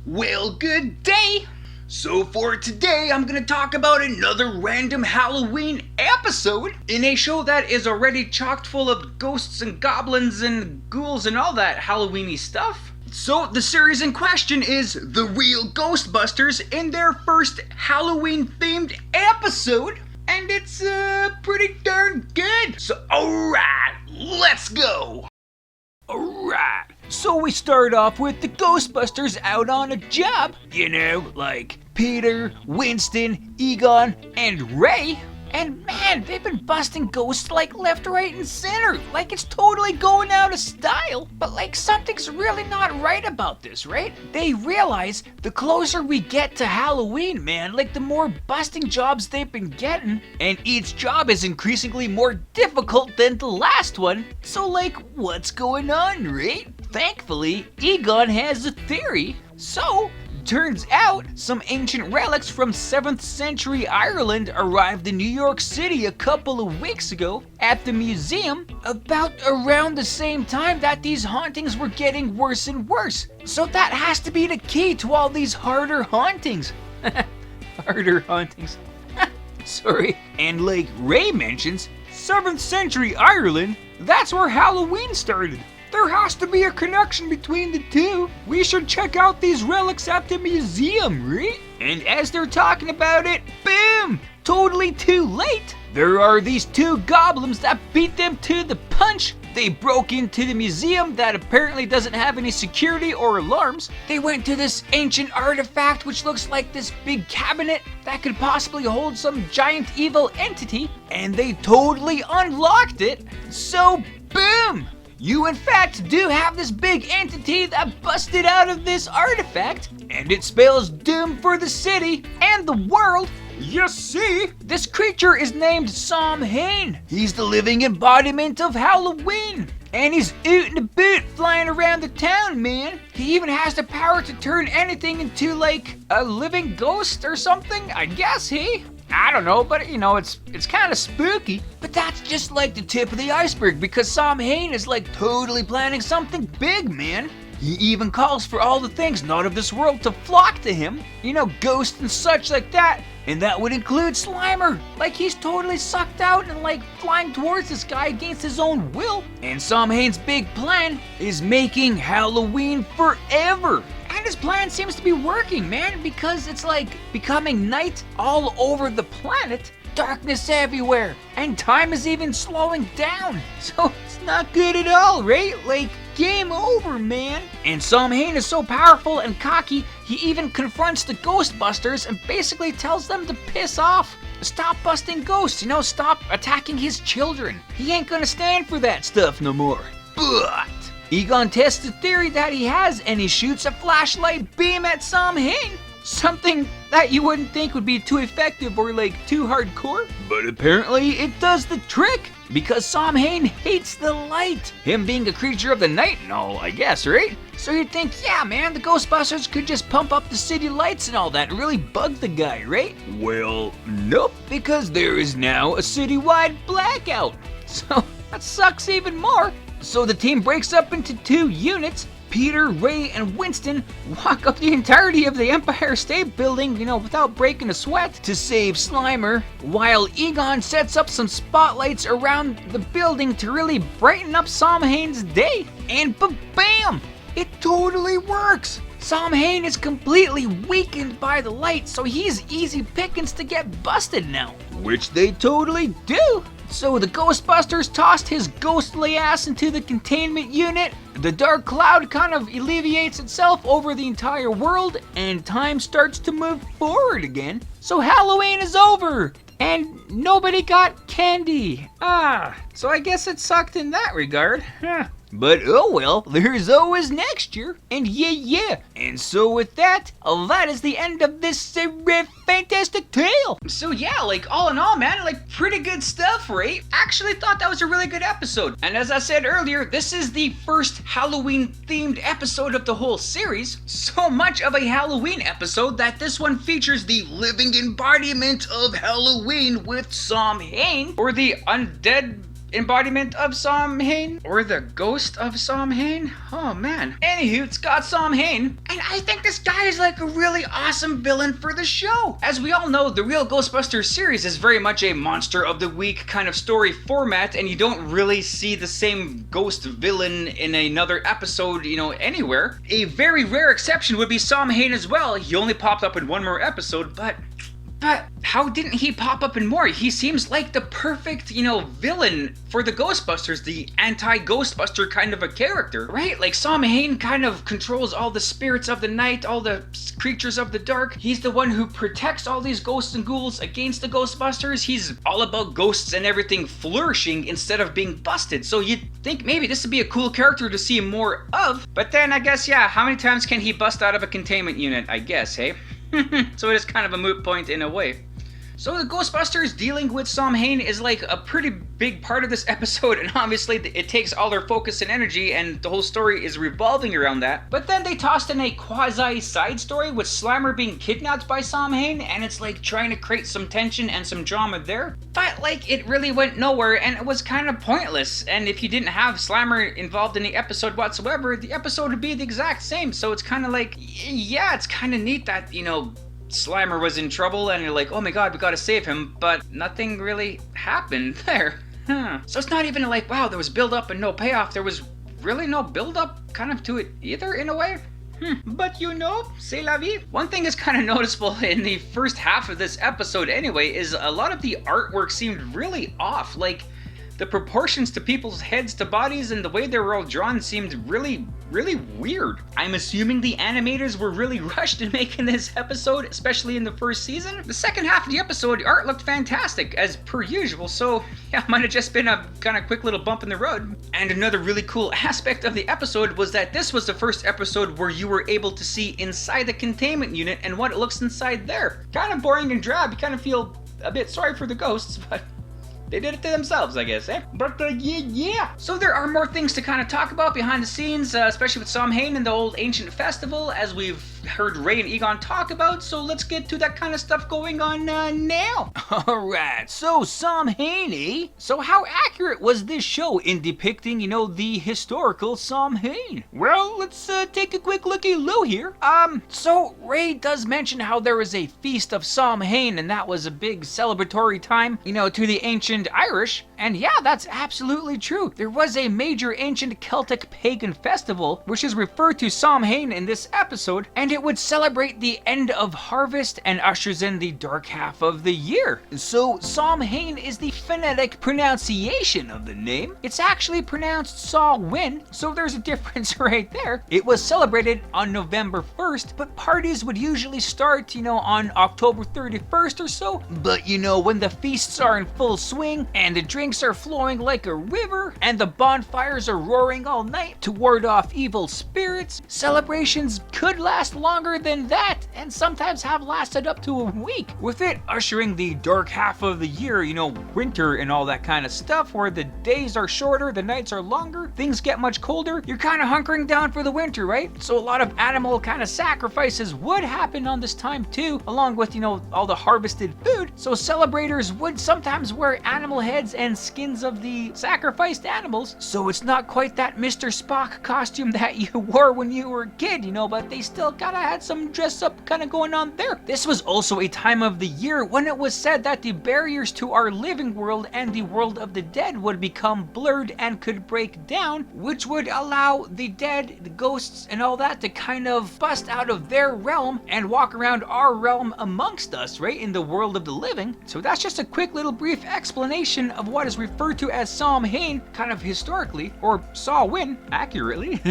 Well, good day! So for today, I'm gonna talk about another random Halloween episode in a show that is already chock full of ghosts and goblins and ghouls and all that Halloween-y stuff. So the series in question is The Real Ghostbusters in their first Halloween-themed episode, and it's pretty darn good. So alright, let's go! Alright, so we start off with the Ghostbusters out on a job. You know, like Peter, Winston, Egon, and Ray. And man, they've been busting ghosts like left, right, and center. Like it's totally going out of style. But like something's really not right about this, right? They realize the closer we get to Halloween, man, like the more busting jobs they've been getting. And each job is increasingly more difficult than the last one. So like, what's going on, right? Thankfully, Egon has a theory. So, turns out, some ancient relics from 7th century Ireland arrived in New York City a couple of weeks ago at the museum about around the same time that these hauntings were getting worse and worse. So that has to be the key to all these harder hauntings. Harder hauntings. Sorry. And like Ray mentions, 7th century Ireland, that's where Halloween started. There has to be a connection between the two. We should check out these relics at the museum, right? And as they're talking about it, boom! Totally too late! There are these two goblins that beat them to the punch. They broke into the museum that apparently doesn't have any security or alarms. They went to this ancient artifact which looks like this big cabinet that could possibly hold some giant evil entity. And they totally unlocked it. So, boom! You in fact do have this big entity that busted out of this artifact, and it spells doom for the city and the world. You see, this creature is named Sanhein. He's the living embodiment of Halloween, and he's oot and boot flying around the town, man. He even has the power to turn anything into like a living ghost or something, I guess, I don't know, but you know, it's kind of spooky. But that's just like the tip of the iceberg, because Sanhein is like totally planning something big, man. He even calls for all the things not of this world to flock to him. You know, ghosts and such like that. And that would include Slimer. Like he's totally sucked out and like flying towards this guy against his own will. And Samhain's big plan is making Halloween forever. And his plan seems to be working, man, because it's like becoming night all over the planet, darkness everywhere, and time is even slowing down. So it's not good at all, right? Like, game over, man. And Samhain is so powerful and cocky, he even confronts the Ghostbusters and basically tells them to piss off. Stop busting ghosts, you know, stop attacking his children. He ain't gonna stand for that stuff no more. But Egon tests the theory that he has, and he shoots a flashlight beam at Samhain. Something that you wouldn't think would be too effective or like too hardcore, but apparently it does the trick, because Samhain hates the light. Him being a creature of the night and all, I guess, right? So you'd think, yeah man, the Ghostbusters could just pump up the city lights and all that and really bug the guy, right? Well, nope, because there is now a citywide blackout. So that sucks even more. So the team breaks up into two units. Peter, Ray, and Winston walk up the entirety of the Empire State Building, you know, without breaking a sweat to save Slimer, while Egon sets up some spotlights around the building to really brighten up Samhain's day. And bam! It totally works! Samhain is completely weakened by the light, so he's easy pickings to get busted now. Which they totally do! So the Ghostbusters tossed his ghostly ass into the containment unit, the dark cloud kind of alleviates itself over the entire world, and time starts to move forward again. So Halloween is over, and nobody got candy. So I guess it sucked in that regard. But oh well, there's always next year, and yeah. And so with that, that is the end of this fantastic tale. So yeah, like all in all, man, like pretty good stuff, right? Actually thought that was a really good episode. And as I said earlier, this is the first Halloween themed episode of the whole series. So much of a Halloween episode that this one features the living embodiment of Halloween with Samhain, or the undead embodiment of Samhain, or the ghost of Samhain. Oh man. Anywho, it's got Samhain, and I think this guy is like a really awesome villain for the show. As we all know, the Real Ghostbusters series is very much a monster of the week kind of story format, and you don't really see the same ghost villain in another episode, anywhere. A very rare exception would be Sanhein as well. He only popped up in one more episode, but how didn't he pop up in more? He seems like the perfect, villain for the Ghostbusters, the anti-Ghostbuster kind of a character, right? Like Sanhein kind of controls all the spirits of the night, all the creatures of the dark. He's the one who protects all these ghosts and ghouls against the Ghostbusters. He's all about ghosts and everything flourishing instead of being busted. So you'd think maybe this would be a cool character to see more of. But then I guess, yeah, how many times can he bust out of a containment unit, I guess, hey? So it is kind of a moot point in a way. So the Ghostbusters dealing with Sanhein is like a pretty big part of this episode, and obviously it takes all their focus and energy, and the whole story is revolving around that. But then they tossed in a quasi-side story with Slimer being kidnapped by Sanhein, and it's like trying to create some tension and some drama there. But like it really went nowhere, and it was kind of pointless. And if you didn't have Slimer involved in the episode whatsoever, the episode would be the exact same. So it's kind of like, yeah, it's kind of neat that, Slimer was in trouble and you're like, oh my god, we gotta save him, but nothing really happened there. So it's not even like, wow, there was build up and no payoff. There was really no build up kind of to it either in a way. But c'est la vie. One thing is kind of noticeable in the first half of this episode anyway is a lot of the artwork seemed really off. Like the proportions to people's heads to bodies and the way they were all drawn seemed really weird. I'm assuming the animators were really rushed in making this episode, especially in the first season. The second half of the episode, the art looked fantastic, as per usual, so yeah, it might have just been a kind of quick little bump in the road. And another really cool aspect of the episode was that this was the first episode where you were able to see inside the containment unit and what it looks inside there. Kind of boring and drab, you kind of feel a bit sorry for the ghosts, but they did it to themselves, I guess, eh? But yeah. So there are more things to kind of talk about behind the scenes, especially with Samhain and the old ancient festival, as we've heard Ray and Egon talk about. So let's get to that kind of stuff going on now. Alright, so Samhain, eh? So how accurate was this show in depicting, the historical Samhain? Well, let's take a quick looky-loo here. So Ray does mention how there was a feast of Samhain, and that was a big celebratory time, to the ancient Irish, and yeah, that's absolutely true. There was a major ancient Celtic pagan festival, which is referred to Samhain in this episode, and it would celebrate the end of harvest and ushers in the dark half of the year. So Samhain is the phonetic pronunciation of the name. It's actually pronounced Samhain, so there's a difference right there. It was celebrated on November 1st, but parties would usually start, on October 31st or so. But when the feasts are in full swing, and the drinks are flowing like a river, and the bonfires are roaring all night to ward off evil spirits, celebrations could last longer than that, and sometimes have lasted up to a week, with it ushering the dark half of the year, winter and all that kind of stuff, where the days are shorter, the nights are longer, things get much colder, you're kind of hunkering down for the winter, right? So a lot of animal kind of sacrifices would happen on this time too, along with, all the harvested food, so celebrators would sometimes wear animal heads and skins of the sacrificed animals, so it's not quite that Mr. Spock costume that you wore when you were a kid, but they still kind of had some dress up kind of going on there. This was also a time of the year when it was said that the barriers to our living world and the world of the dead would become blurred and could break down, which would allow the dead, the ghosts and all that to kind of bust out of their realm and walk around our realm amongst us, right, in the world of the living. So that's just a quick little brief explanation of what is referred to as Samhain, kind of historically, or Samhain, accurately,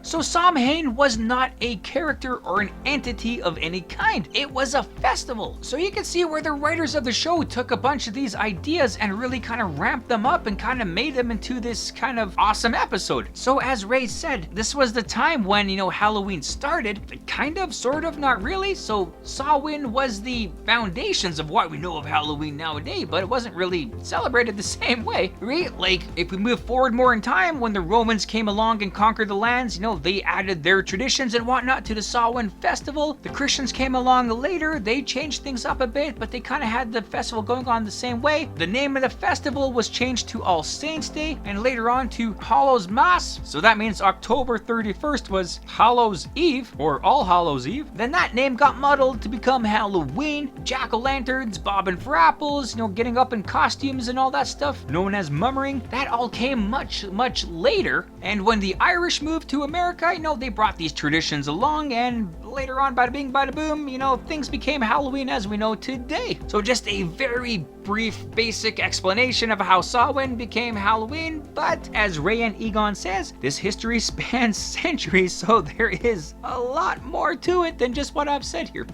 So Samhain was not a character or an entity of any kind. It was a festival. So you can see where the writers of the show took a bunch of these ideas and really kind of ramped them up and kind of made them into this kind of awesome episode. So as Ray said, this was the time when, Halloween started, kind of, sort of, not really. So Samhain was the foundations of what we know of Halloween nowadays, but it wasn't really celebrated the same way, right? Like, if we move forward more in time, when the Romans came along and conquered the lands, they added their traditions and whatnot to the Samhain festival. The Christians came along later, they changed things up a bit, but they kind of had the festival going on the same way. The name of the festival was changed to All Saints Day, and later on to Hallows Mass. So that means October 31st was Hallows Eve, or All Hallows Eve. Then that name got muddled to become Halloween, jack-o'-lanterns, bobbing for apples, getting up in costumes and all that stuff, known as mummering. That all came much, much later. And when the Irish moved to America, they brought these traditions along, and later on, bada bing, bada boom, things became Halloween as we know today. So just a very brief, basic explanation of how Samhain became Halloween, but as Ray and Egon says, this history spans centuries, so there is a lot more to it than just what I've said here.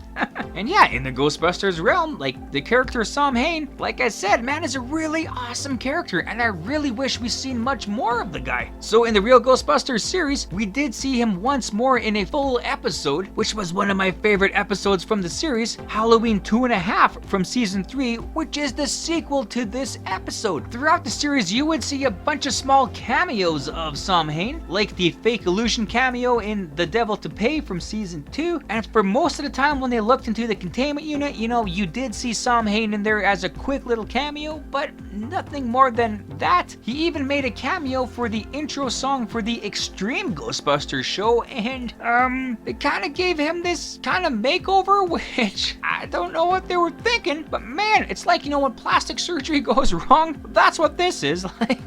And yeah, in the Ghostbusters realm, like the character Sanhein, like I said, man, is a really awesome character, and I really wish we'd seen much more of the guy. So in the Real Ghostbusters series, we did see him once more in a full episode, which was one of my favorite episodes from the series, Halloween 2.5 from season 3, which is the sequel to this episode. Throughout the series, you would see a bunch of small cameos of Samhain, like the fake illusion cameo in The Devil to Pay from season 2, and for most of the time when they looked into the containment unit, you did see Samhain in there as a quick little cameo, but nothing more than that. He even made a cameo for the intro song for the Extreme Ghostbusters show, and it kind of gave him this kind of makeover, which I don't know what they were thinking, but man, it's like, when plastic surgery goes wrong, that's what this is. Like,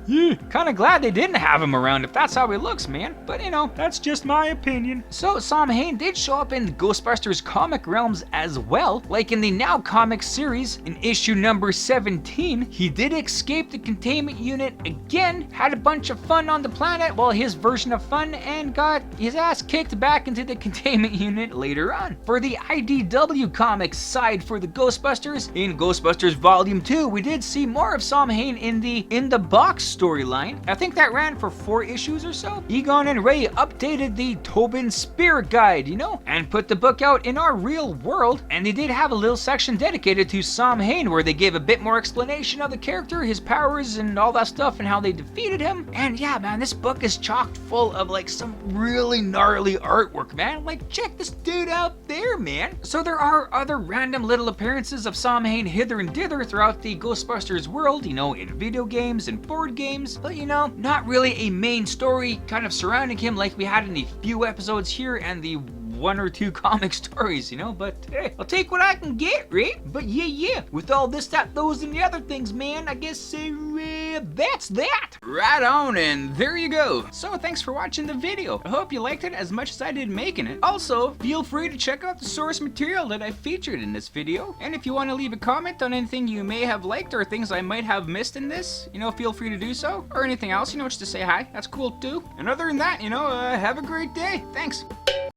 kind of glad they didn't have him around if that's how he looks, man. But that's just my opinion. So Samhain did show up in Ghostbusters comic realms as well. Like in the Now Comics series, in issue number 17, he did escape the containment unit again, had a bunch of fun on the planet, well, his version of fun, and got his ass kicked back into the containment unit later on. For the IDW Comics side for the Ghostbusters, in Ghostbusters Volume 2, we did see more of Samhain in the box storyline. I think that ran for 4 issues or so. Egon and Ray updated the Tobin Spirit Guide, and put the book out in our real world, and they did have a little section dedicated to Samhain where they gave a bit more explanation of the character, his powers, and all that stuff, and how they defeated him. And yeah, man, this book is chocked full of like some really gnarly artwork, man. Like, check this dude out there, man. So there are other random little appearances of Samhain hither and dither throughout the Ghostbusters world, in video games and board games, but not really a main story kind of surrounding him like we had in the few episodes here and the 1 or 2 comic stories, but hey, I'll take what I can get, right? But yeah, with all this, that, those, and the other things, man, I guess that's that. Right on, and there you go. So thanks for watching the video. I hope you liked it as much as I did making it. Also, feel free to check out the source material that I featured in this video, and if you want to leave a comment on anything you may have liked or things I might have missed in this, feel free to do so, or anything else, just to say hi, that's cool too. And other than that, have a great day. Thanks.